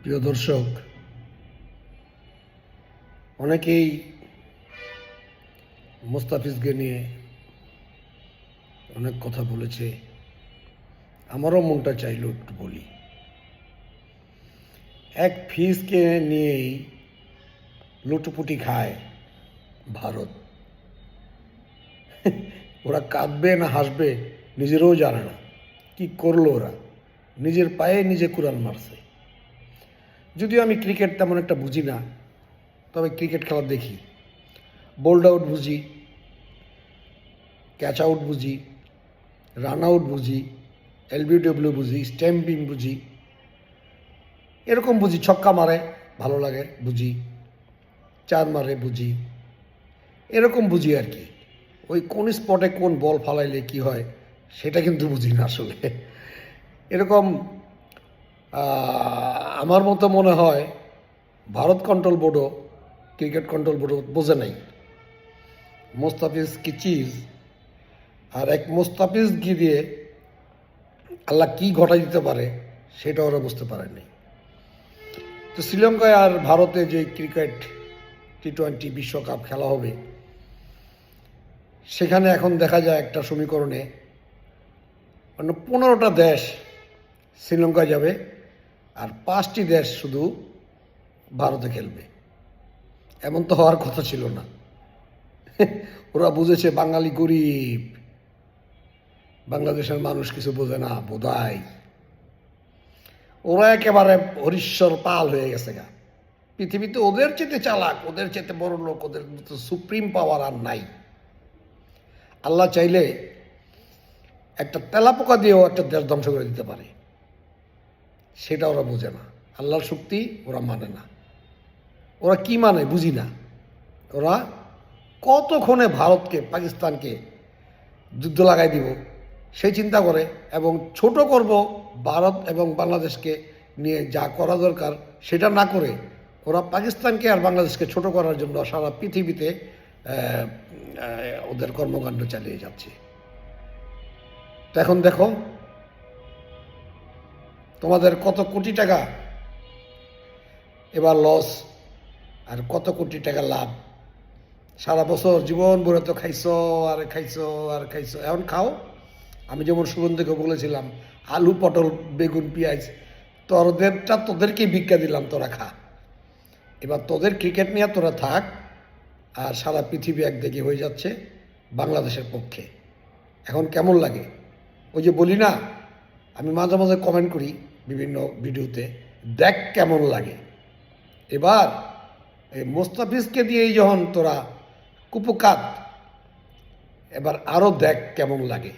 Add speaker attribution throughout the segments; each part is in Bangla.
Speaker 1: প্রিয় দর্শক, অনেকেই মোস্তাফিজকে নিয়ে অনেক কথা বলেছে। আমারও মনটা চাইল একটু বলি। এক ফিজকে নিয়েই লুটোপুটি খায় ভারত। ওরা কাঁদবে না হাসবে নিজেরাও জানে না কি করলো ওরা। নিজের পায়ে নিজে কুড়াল মারছে। যদিও আমি ক্রিকেট তেমন একটা বুঝি না, তবে ক্রিকেট খেলা দেখি। বোল্ড আউট বুঝি, ক্যাচ আউট বুঝি, রান আউট বুঝি, এলবিডব্লিউ বুঝি, স্ট্যাম্পিং বুঝি, এরকম বুঝি। ছক্কা মারে ভালো লাগে বুঝি, চার মারে বুঝি, এরকম বুঝি আর কি। ওই কোন স্পটে কোন বল ফালাইলে কি হয় সেটা কিন্তু বুঝি না আসলে। এরকম আমার মতো মনে হয় ভারত কন্ট্রোল বোর্ডও ক্রিকেট কন্ট্রোল বোর্ডও বোঝে নাই মোস্তাফিজ কি চিজ। আর এক মোস্তাফিজ দিয়ে আল্লাহ কি ঘটাই দিতে পারে সেটা ওরা বুঝতে পারেনি। তো শ্রীলঙ্কায় আর ভারতে যে ক্রিকেট টি-20 বিশ্বকাপ খেলা হবে, সেখানে এখন দেখা যায় একটা সমীকরণে 15টা দেশ শ্রীলঙ্কায় যাবে আর 5টি দেশ শুধু ভারতে খেলবে। এমন তো হওয়ার কথা ছিল না। ওরা বুঝেছে বাঙালি গরিব, বাংলাদেশের মানুষ কিছু বোঝে না বোধায়। ওরা একেবারে হরিশ্বর পাল হয়ে গেছে গা। পৃথিবীতে ওদের চেতে চালাক, ওদের চেতে বড় লোক, ওদের সুপ্রিম পাওয়ার আর নাই। আল্লাহ চাইলে একটা তেলাপোকা দিয়েও একটা দেশ ধ্বংস করে দিতে পারে, সেটা ওরা বোঝে না। আল্লাহর শক্তি ওরা মানে না। ওরা কি মানে বুঝি না। ওরা কতক্ষণে ভারতকে পাকিস্তানকে যুদ্ধ লাগাই দিব সেই চিন্তা করে, এবং ছোট করব ভারত এবং বাংলাদেশকে নিয়ে যা করা দরকার সেটা না করে ওরা পাকিস্তানকে আর বাংলাদেশকে ছোট করার জন্য সারা পৃথিবীতে ওদের কর্মকাণ্ড চালিয়ে যাচ্ছে। তো এখন দেখো তোমাদের কত কোটি টাকা এবার লস আর কত কোটি টাকা লাভ। সারা বছর জীবন ভরে তো খাইছো আর খাইছো আর খাইছো, এখন খাও। আমি যেমন সুগন্ধকে বলেছিলাম আলু পটল বেগুন পেঁয়াজ তোদেরটা তোদেরকেই ভিক্ষা দিলাম, তোরা খা। এবার তোদের ক্রিকেট নিয়ে তোরা থাক। আর সারা পৃথিবী একদিকে হয়ে যাচ্ছে বাংলাদেশের পক্ষে। এখন কেমন লাগে? ওই যে বলি না, আমি মাঝে মাঝে কমেন্ট করি বিভিন্ন ভিডিওতে, দেখ কেমন লাগে। এবার এই মোস্তাফিজকে দিয়েই যখন তোরা কুপকাত, এবার আরও দেখ কেমন লাগে।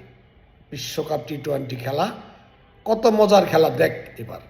Speaker 1: বিশ্বকাপ টি-20 খেলা কত মজার খেলা, দেখ এবার।